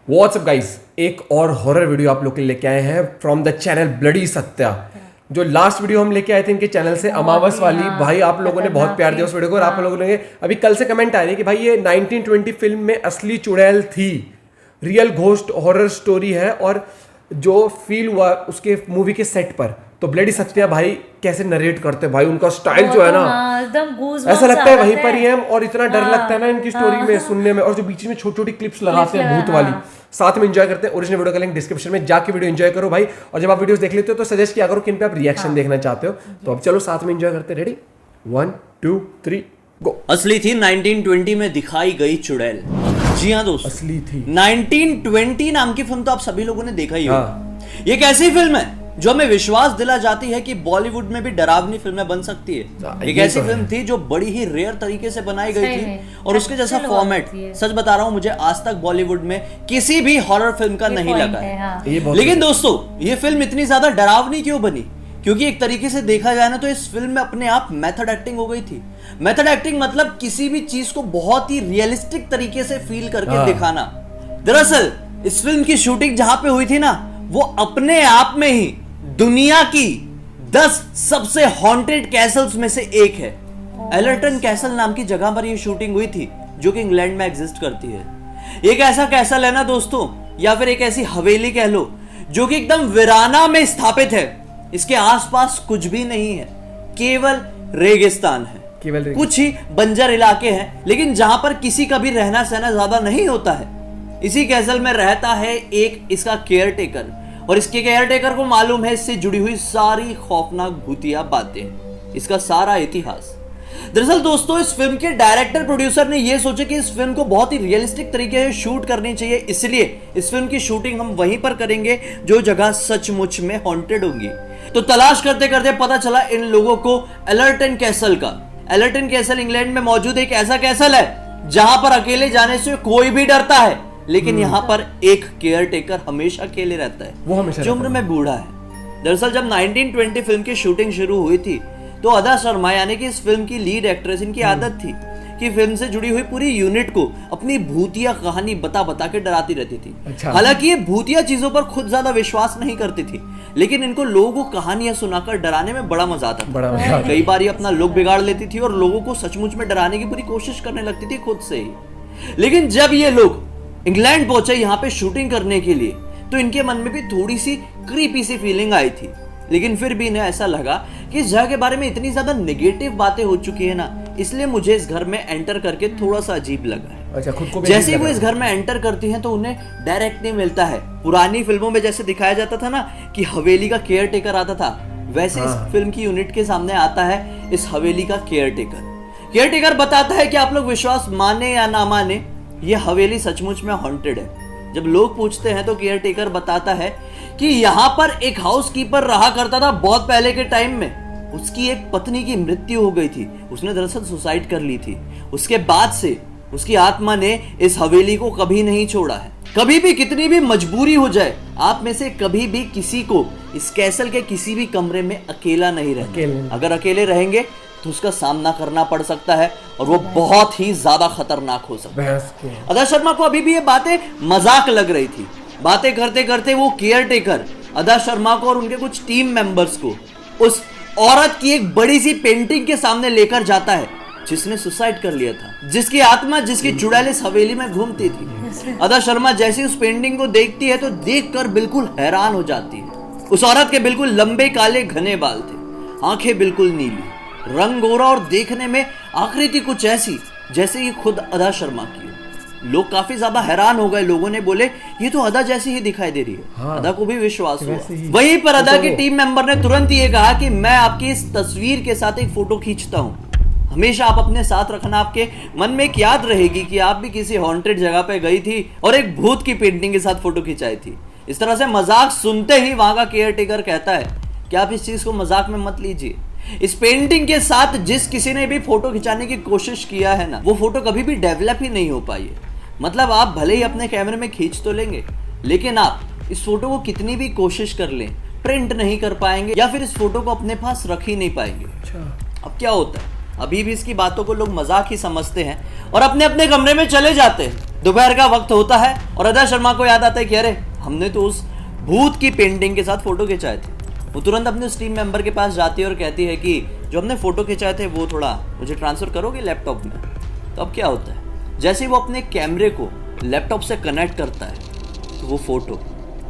WhatsApp guys, एक और horror video आप लोग के लिए लेके आए हैं from the channel bloody Satya. जो लास्ट वीडियो हम लेके आए थे इनके चैनल से अमावस वाली, भाई आप लोगों ने बहुत प्यार दिया उस वीडियो को। और आप लोगों ने अभी कल से कमेंट आ रही है कि भाई ये 1920 फिल्म में असली चुड़ैल थी, रियल घोस्ट हॉरर स्टोरी है और जो फील हुआ उसके मूवी के सेट पर। तो ब्लडी सत्या भाई कैसे नरेट करते हैं भाई, उनका स्टाइल जो है ना एकदम ऐसा लगता है वहीं पर ही है और इतना डर लगता है ना इनकी स्टोरी में सुनने में। और जो बीच में छोटी छोटी क्लिप्स लगाते हैं भूत वाली, साथ में एंजॉय करते हैं। ओरिजिनल वीडियो का लिंक डिस्क्रिप्शन में जाके वीडियो एंजॉय करो भाई। और जब आप वीडियोस देख लेते हो तो सजेस्ट किया करो किन पे आप रिएक्शन देखना चाहते हो। तो अब चलो साथ में एंजॉय करते हैं। रेडी 1 2 3 गो। असली थी 1920 में दिखाई गई चुड़ैल। जी हाँ दोस्तों, असली थी 1920 नाम की फिल्म तो आप सभी लोगों ने देखा ही होगा। ये एक ऐसी फिल्म है जो हमें विश्वास दिला जाती है कि बॉलीवुड में भी डरावनी फिल्में बन सकती है। एक ऐसी फिल्म थी जो बड़ी ही रेयर तरीके से बनाई गई थी और उसके जैसा फॉर्मेट, सच बता रहा हूं, मुझे आज तक बॉलीवुड में किसी भी हॉरर फिल्म का नहीं लगा है। लेकिन दोस्तों, ये फिल्म इतनी ज्यादा डरावनी क्यों बनी? क्योंकि एक तरीके से देखा जाए ना तो इस फिल्म में अपने आप मेथड एक्टिंग हो गई थी। मेथड एक्टिंग मतलब किसी भी चीज को बहुत ही रियलिस्टिक तरीके से फील करके दिखाना। दरअसल इस फिल्म की शूटिंग जहां पे हुई थी ना, वो अपने आप में ही दुनिया की 10 सबसे हॉन्टेड कैसल्स में से एक है। एलर्टन कैसल नाम की जगह पर यह शूटिंग हुई थी जो कि इंग्लैंड में एग्जिस्ट करती है। एक ऐसा कैसल है ना दोस्तों, या फिर एक ऐसी हवेली कह लो, जो कि एकदम वीराना में स्थापित है। इसके आसपास कुछ भी नहीं है, केवल रेगिस्तान है। कुछ ही बंजर इलाके हैं, लेकिन जहां पर किसी का भी रहना सहना ज्यादा नहीं होता है। इसी कैसल में रहता है एक इसका केयर टेकर, और इसके केयर टेकर को मालूम है इससे जुड़ी हुई सारी खौफनाक भूतिया बातें, इसका सारा इतिहास। दरअसल दोस्तों, इस फिल्म के डायरेक्टर प्रोड्यूसर ने यह सोचा कि इस फिल्म को बहुत ही रियलिस्टिक तरीके से शूट करनी चाहिए, इसलिए इस फिल्म की शूटिंग हम वहीं पर करेंगे जो जगह सचमुच में हॉन्टेड होंगी। तो तलाश करते करते पता चला इन लोगों को एलर्टन कैसल का। एलर्टन कैसल इंग्लैंड में मौजूद एक ऐसा कैसल है जहां पर अकेले जाने से कोई भी डरता है, लेकिन यहाँ पर एक केयर टेकर हमेशा अकेले रहता है, वो हमेशा जो उम्र में बूढ़ा है। दरअसल जब 1920 फिल्म की शूटिंग शुरू हुई थी तो अदा शर्मा यानी कि इस फिल्म की लीड एक्ट्रेस, इनकी आदत थी कि फिल्म से जुड़ी हुई पूरी यूनिट को अपनी भूतिया कहानी बता बता के डराती रहती थी। अच्छा। हालांकि ये भूतिया चीजों पर खुद ज्यादा विश्वास नहीं करती थी, लेकिन इनको लोगों को कहानियां सुनाकर डराने में बड़ा मजा आता था। कई बार ये अपना लुक बिगाड़ लेती थी और लोगों को सचमुच में डराने की पूरी कोशिश करने लगती थी खुद से ही। लेकिन जब ये लोग इंग्लैंड पहुंचे यहाँ पे शूटिंग करने के लिए, तो इनके मन में भी थोड़ी सी क्रीपी सी फीलिंग आई थी। लेकिन फिर भी इन्हें ऐसा लगा कि इस जगह के बारे में इतनी ज्यादा नेगेटिव बातें हो चुकी है ना, इसलिए मुझे इस घर में एंटर करके थोड़ा सा अजीब लगा है। अच्छा, खुद को भी जैसे ही वो इस घर में एंटर करती हैं तो उन्हें डायरेक्ट नहीं मिलता है। पुरानी फिल्मों में जैसे दिखाया जाता था ना कि हवेली का केयर टेकर आता था, वैसे इस फिल्म की यूनिट के सामने आता है इस हवेली का केयर टेकर। केयर टेकर बताता है कि आप लोग विश्वास माने या ना माने, ये हवेली सचमुच में हॉन्टेड है। जब लोग पूछते हैं तो केयर टेकर बताता है कि यहाँ पर एक हाउसकीपर रहा करता था बहुत पहले के टाइम में। उसकी एक पत्नी की मृत्यु हो गई थी, उसने दरअसल सुसाइड कर ली थी। उसके बाद से उसकी आत्मा ने इस हवेली को कभी नहीं छोड़ा है। कभी भी कितनी भी मजबूरी हो जाए, आप में से कभी भी किसी को इस कैसल के किसी भी कमरे में अकेला नहीं रहना। अगर अकेले रहेंगे तो उसका सामना करना पड़ सकता है और वो बहुत ही ज्यादा खतरनाक हो सकता है। अदा शर्मा को अभी भी ये बातें मजाक लग रही थी। बातें करते करते वो केयर टेकर अदा शर्मा को और उनके कुछ टीम मेंबर्स को उस औरत की एक बड़ी सी पेंटिंग के सामने लेकर जाता है जिसने सुसाइड कर लिया था, जिसकी आत्मा, जिसकी चुड़ैल इस हवेली में घूमती थी। अदा शर्मा जैसे उस पेंटिंग को देखती है तो देखकर बिल्कुल हैरान हो जाती है। उस औरत के बिल्कुल लंबे काले घने बाल थे, आंखें बिल्कुल नीली, रंग गोरा और देखने में आकृति कुछ ऐसी जैसे ये खुद अदा शर्मा की हो। लोग काफी ज्यादा हैरान हो गए। लोगों ने बोले ये तो अदा जैसी ही दिखाई दे रही है। हाँ, अदा को भी विश्वास हुआ। वहीं पर अदा की टीम मेंबर ने तुरंत ये कहा कि मैं आपकी इस तस्वीर के साथ एक फोटो खींचता हूँ, हमेशा आप अपने साथ रखना। आपके मन में एक याद रहेगी कि आप भी किसी हॉन्टेड जगह पे गई थी और एक भूत की पेंटिंग के साथ फोटो खिंचाई थी। इस तरह से मजाक सुनते ही वहां का केयर टेकर कहता है कि आप इस चीज को मजाक में मत लीजिए। इस पेंटिंग के साथ जिस किसी ने भी फोटो खिंचाने की कोशिश किया है ना, वो फोटो कभी भी डेवलप ही नहीं हो पाई है। मतलब आप भले ही अपने कैमरे में खींच तो लेंगे, लेकिन आप इस फोटो को कितनी भी कोशिश कर लें, प्रिंट नहीं कर पाएंगे या फिर इस फोटो को अपने पास रख ही नहीं पाएंगे। अब क्या होता है, अभी भी इसकी बातों को लोग मजाक ही समझते हैं और अपने अपने कमरे में चले जाते हैं। दोपहर का वक्त होता है और अदा शर्मा को याद आता है कि अरे हमने तो उस भूत की पेंटिंग के साथ फोटो खिंचाए थे। वो तुरंत अपने उस टीम मेंबर के पास जाती है और कहती है कि जो हमने फोटो खिंचाए थे वो थोड़ा मुझे ट्रांसफर करोगे लैपटॉप में। तो अब क्या होता है, जैसे ही वो अपने कैमरे को लैपटॉप से कनेक्ट करता है तो वो फोटो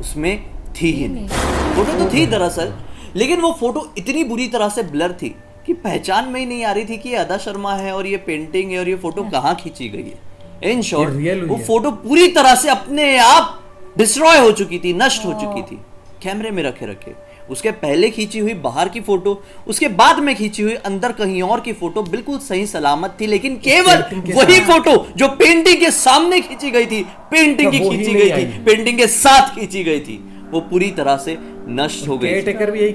उसमें थी ही नहीं। फोटो तो थी दरअसल, लेकिन वो फोटो इतनी बुरी तरह से ब्लर थी कि पहचान में ही नहीं आ रही थी कि ये अदा शर्मा है और ये पेंटिंग है और ये फोटो कहाँ खींची गई है। इन शॉर्ट वो फोटो पूरी तरह से अपने आप डिस्ट्रॉय हो चुकी थी, नष्ट हो चुकी थी कैमरे में रखे रखे। उसके पहले खींची हुई बाहर की फोटो, उसके बाद में खींची हुई अंदर कहीं और की फोटो बिल्कुल सही सलामत थी, लेकिन केवल वही फोटो जो पेंटिंग के सामने खींची गई थी, पेंटिंग की खींची गई थी, पेंटिंग के साथ खींची गई थी, वो पूरी तरह से नष्ट हो गई।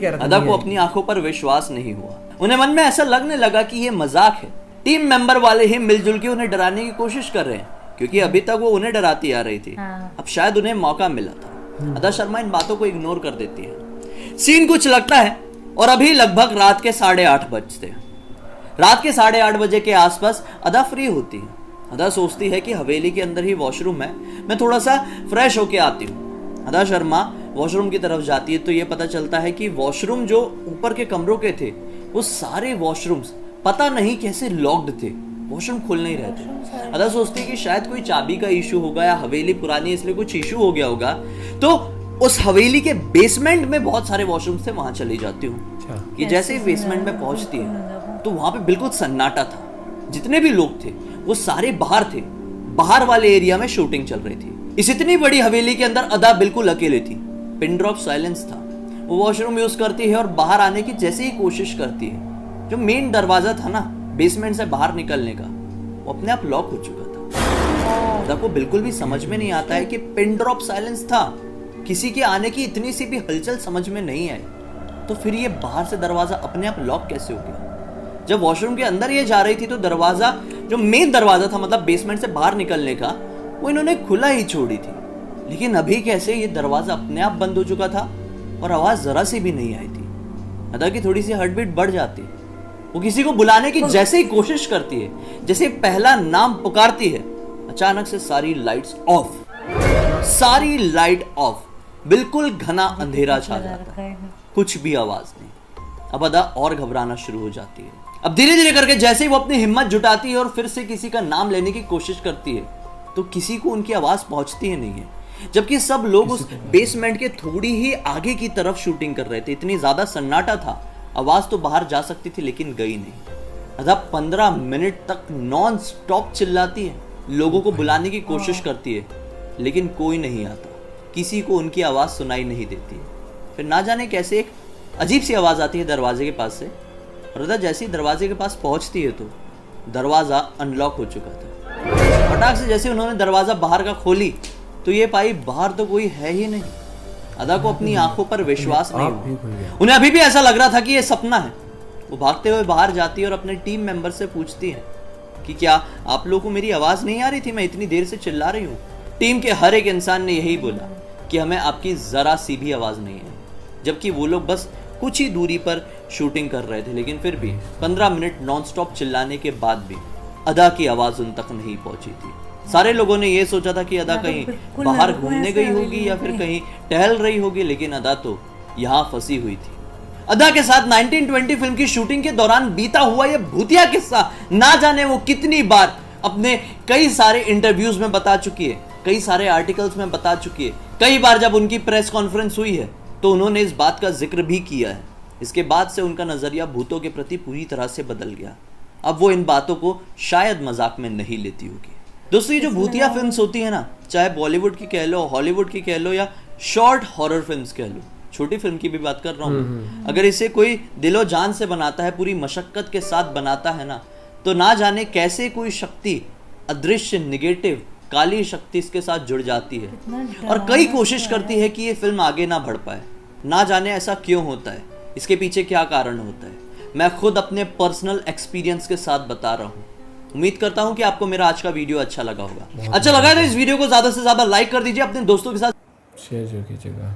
अदा को अपनी आंखों पर विश्वास नहीं हुआ। उन्हें मन में ऐसा लगने लगा कि ये मजाक है। टीम मेंबर वाले ही मिलजुल के उन्हें डराने की कोशिश कर रहे हैं, क्योंकि अभी तक वो उन्हें डराती आ रही थी। अब शायद उन्हें मौका मिला था। अदा शर्मा इन बातों को इग्नोर कर देती है। सीन कुछ लगता है और अभी लगभग रात के 8:30 बजते हैं। रात के 8:30 बजे के आसपास अदा फ्री होती है। अदा सोचती है कि हवेली के अंदर ही वॉशरूम है, मैं थोड़ा सा फ्रेश होके आती हूँ। अदा शर्मा वॉशरूम की तरफ जाती है तो ये पता चलता है कि वॉशरूम जो ऊपर के कमरों के थे वो सारे वॉशरूम्स पता नहीं कैसे लॉक्ड थे, वॉशरूम खुल नहीं रहे थे। अदा सोचती है कि शायद कोई चाबी का इशू होगा या हवेली पुरानी इसलिए कुछ इशू हो गया होगा। तो उस हवेली के बेसमेंट में बहुत सारे वॉशरूम्स थे, वहां चली जाती हूँ। कि जैसे ही बेसमेंट में पहुंचती है तो वहां पे बिल्कुल सन्नाटा था। जितने भी लोग थे वो सारे बाहर थे, बाहर वाले एरिया में शूटिंग चल रही थी। इस इतनी बड़ी हवेली के अंदर अदा बिल्कुल अकेले थी, पिन ड्रॉप साइलेंस था। वो वॉशरूम यूज करती है और बाहर आने की जैसे ही कोशिश करती है, जो मेन दरवाजा था ना बेसमेंट से बाहर निकलने का, वो अपने आप लॉक हो चुका था। अदा को बिल्कुल भी समझ में नहीं आता है कि पिन ड्रॉप साइलेंस था, किसी के आने की इतनी सी भी हलचल समझ में नहीं आई, तो फिर ये बाहर से दरवाजा अपने आप लॉक कैसे हो गया। जब वॉशरूम के अंदर ये जा रही थी तो दरवाजा जो मेन दरवाजा था, मतलब बेसमेंट से बाहर निकलने का, वो इन्होंने खुला ही छोड़ी थी। लेकिन अभी कैसे ये दरवाजा अपने आप बंद हो चुका था और आवाज जरा सी भी नहीं आई थी। अदा की थोड़ी सी हार्ट बीट बढ़ जाती है। वो किसी को बुलाने की जैसे ही कोशिश करती है, जैसे पहला नाम पुकारती है, अचानक से सारी लाइट्स ऑफ, सारी लाइट ऑफ, बिल्कुल घना अंधेरा छा जाता है, कुछ भी आवाज नहीं। अब अदा और घबराना शुरू हो जाती है। अब धीरे धीरे करके जैसे ही वो अपनी हिम्मत जुटाती है और फिर से किसी का नाम लेने की कोशिश करती है तो किसी को उनकी आवाज पहुंचती ही नहीं है, जबकि सब लोग उस बेसमेंट के थोड़ी ही आगे की तरफ शूटिंग कर रहे थे। इतनी ज्यादा सन्नाटा था, आवाज तो बाहर जा सकती थी लेकिन गई नहीं। अदा 15 मिनट तक नॉन स्टॉप चिल्लाती है, लोगों को बुलाने की कोशिश करती है, लेकिन कोई नहीं आता, किसी को उनकी आवाज सुनाई नहीं देती। फिर ना जाने कैसे एक अजीब सी आवाज आती है दरवाजे के पास से, और अदा जैसे ही दरवाजे के पास पहुंचती है तो दरवाजा अनलॉक हो चुका था। फटाक से जैसे उन्होंने दरवाजा बाहर का खोली तो ये पाई बाहर तो कोई है ही नहीं। अदा को अपनी आंखों पर विश्वास नहीं हुआ। उन्हें अभी भी ऐसा लग रहा था कि ये सपना है। वो भागते हुए बाहर जाती है और अपने टीम मेंबर से पूछती है कि क्या आप लोगों को मेरी आवाज नहीं आ रही थी, मैं इतनी देर से चिल्ला रही हूँ। टीम के हर एक इंसान ने यही बोला कि हमें आपकी जरा सी भी आवाज नहीं है, जबकि वो लोग बस कुछ ही दूरी पर शूटिंग कर रहे थे। लेकिन फिर भी 15 मिनट नॉनस्टॉप चिल्लाने के बाद भी अदा की आवाज उन तक नहीं पहुंची थी। सारे लोगों ने ये सोचा था कि अदा कहीं बाहर घूमने गई होगी या फिर कहीं टहल रही होगी, लेकिन अदा तो यहाँ फंसी हुई थी। अदा के साथ 1920 फिल्म की शूटिंग के दौरान बीता हुआ ये भूतिया किस्सा ना जाने वो कितनी बार अपने कई सारे इंटरव्यूज में बता चुकी है, कई सारे आर्टिकल्स में बता चुकी है। कई बार जब उनकी प्रेस कॉन्फ्रेंस हुई है तो उन्होंने इस बात का जिक्र भी किया है। इसके बाद से उनका नजरिया भूतों के प्रति पूरी तरह से बदल गया। अब वो इन बातों को शायद मजाक में नहीं लेती होगी। दोस्तों, ये जो भूतिया फिल्म्स होती है ना, चाहे बॉलीवुड की कह लो, हॉलीवुड की कह लो या शॉर्ट हॉरर फिल्म्स कह लो, छोटी फिल्म की भी बात कर रहा हूँ, अगर इसे कोई दिलो जान से बनाता है, पूरी मशक्कत के साथ बनाता है ना, तो ना जाने कैसे कोई शक्ति, अदृश्य निगेटिव काली शक्ति इसके साथ जुड़ जाती है और कई कोशिश करती है कि ये फिल्म आगे ना बढ़ पाए। ना जाने ऐसा क्यों होता है, इसके पीछे क्या कारण होता है, मैं खुद अपने पर्सनल एक्सपीरियंस के साथ बता रहा हूँ। उम्मीद करता हूँ कि आपको मेरा आज का वीडियो अच्छा लगा होगा। अच्छा लगा तो इस वीडियो को ज्यादा से ज्यादा लाइक कर दीजिए, अपने दोस्तों के साथ शेयर जरूर कीजिएगा।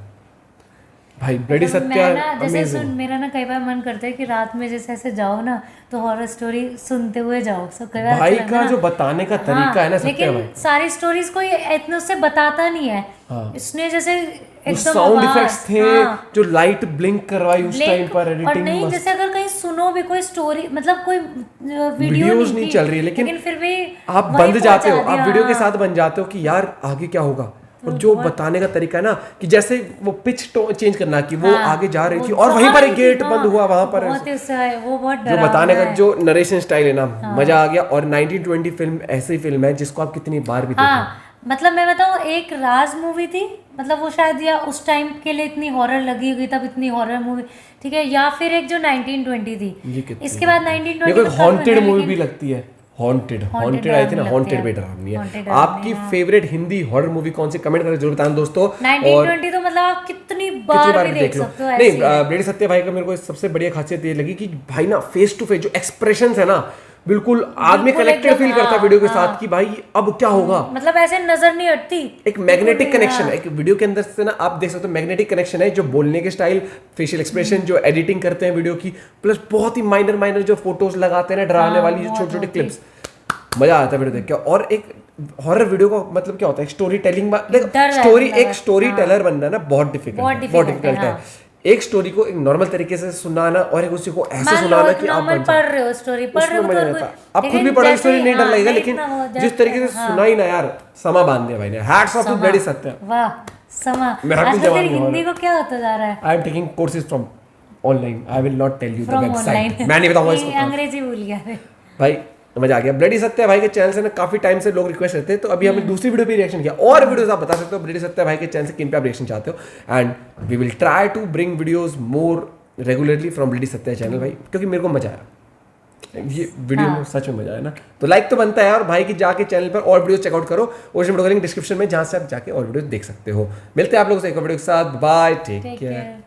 भाई ब्लडी मतलब सत्या मैं ना जैसे अमेजिंग। मेरा ना कई बार मन करता है कि रात में जैसे ऐसे जाओ ना तो हॉरर स्टोरी सुनते हुए जाओ, सब कई बार भाई अच्छा लगता का है जो ना। बताने का तरीका है ना सत्या लेकिन भाई, सारी स्टोरीज को ये इतने उससे बताता नहीं है। हाँ। इसने जैसे वो एकदम साउंड आवाज, इफेक्ट्स थे हाँ, जो लाइट ब्लिंक करवाई उस टाइम ब्लिंक, पर, और एडिटिंग नहीं मस्त। जैसे अगर कहीं सुनो भी कोई स्टोरी, मतलब कोई वीडियो वीडियोस नहीं थी, चल रही है, लेकिन फिर भी आप वहीं बंद जाते हो, पहुंचा दिया, आप वीडियो के हाँ। साथ बन जाते हो कि यार आगे क्या होगा। और जो बताने का तरीका है ना कि जैसे वो पिच चेंज करना कि वो हाँ, आगे जा रही वो थी और वहीं जा पर रही एक थी, गेट हाँ, बंद हुआ वहां पर, बहुत ही उससे वो बहुत जो बताने का डरावना है। जो नरेशन स्टाइल है ना, मजा आ गया। और 1920 फिल्म ऐसी फिल्म है जिसको आप कितनी बार भी देखो। हाँ, मतलब मैं बताऊँ, एक राज मूवी थी, मतलब वो शायद या उस टाइम के लिए इतनी हॉरर लगी हुई, तब इतनी हॉरर मूवी, ठीक है, या फिर एक जो 1920 ये थी, कितनी इसके बाद मेरे 1920 को तो काफी हॉन्टेड बना, मूवी लेकिन भी लगती है। हॉन्टेड Haunted आई थी ना, डरावनी हॉन्टेड लगती भी है। डरावनी है। Haunted डरावनी, आपकी फेवरेट हिंदी हॉरर मूवी कौन सी, कमेंट करके जरूर बताना दोस्तों। और 1920 तो मतलब आप कितनी कितनी बार बार भी भी देख देख लो। सकते हो, नहीं, ऐसी है। ब्लेडी सत्या भाई का मेरे को सबसे बढ़िया खासियत ये लगी कि भाई ना फेस टू फेस जो एक्सप्रेशंस है ना, बिल्कुल आदमी बिल्कुल कनेक्टेड एकदम, फील करता है हाँ, वीडियो के हाँ। साथ कि भाई अब क्या होगा। मतलब ऐसे नजर नहीं हटती, एक मैग्नेटिक बिल्कुल, कनेक्शन हाँ। है, एक वीडियो के अंदर से ना आप देख सकते हो मैग्नेटिक कनेक्शन है, जो बोलने के स्टाइल, फेशियल एक्सप्रेशन, जो एडिटिंग करते हैं वीडियो की, प्लस बहुत ही माइनर जो फोटोज लगाते हैं ना डराने हाँ, वाली, जो बहुत छोटे छोटे होती है। क्लिप्स, मजा आता है वीडियो देख के। और एक हॉरर वीडियो का मतलब क्या होता है, स्टोरी टेलिंग। देख डर स्टोरी, रहता एक है, स्टोरी टेलर बनना ना बहुत बहुत डिफिकल्ट difficult है, है। एक स्टोरी को एक नॉर्मल तरीके से सुनाना और एक उसी को ऐसे मान लो सुनाना एक कि आप नॉर्मल बन जाओ, पढ़ रहे हो स्टोरी, पढ़ रहे उसमें हो मजा तो नहीं कोई- आता। आप खुद भी लेकिन पढ़ोगे जैसे स्टोरी ही- नहीं डर हाँ, लगेगा, नहीं लेकिन इतना वो जिस तरीके से हाँ, सुनाई ना यार, समा बांध दिया भाई ने। हैट्स ऑफ टू समा। ब्लडी सत्या। वाह, समा। मैं happy आजकल जवान तेरी हूँ, हिंदी को क्या होता जा रहा है? I am taking courses from online, I will not tell you the from website, online. मैं नहीं बताऊंगा इसको। अंग्रेजी भूल गया रे। भाई मजा आ गया। ब्लडी सत्या भाई के चैनल से ना काफी टाइम से लोग रिक्वेस्ट करते हैं, तो अभी हमने दूसरी वीडियो पे रिएक्शन किया। और वीडियोस आप बता सकते हो ब्लडी सत्या भाई के चैनल से किन पे आप रिएक्शन चाहते हो, and we will try to bring videos more regularly from bloody Satya channel भाई, क्योंकि मेरे को मजा आया ये वीडियो में, सच में मजा आया ना। तो लाइक तो बनता है, और भाई की जाके चैनल पर और वीडियो चेकआउट करो, ओशन वीडियो का लिंक डिस्क्रिप्शन में, जहां से आप जाके और वीडियो देख सकते हो। मिलते हैं आप लोगों से एक और वीडियो के साथ। Bye, take care.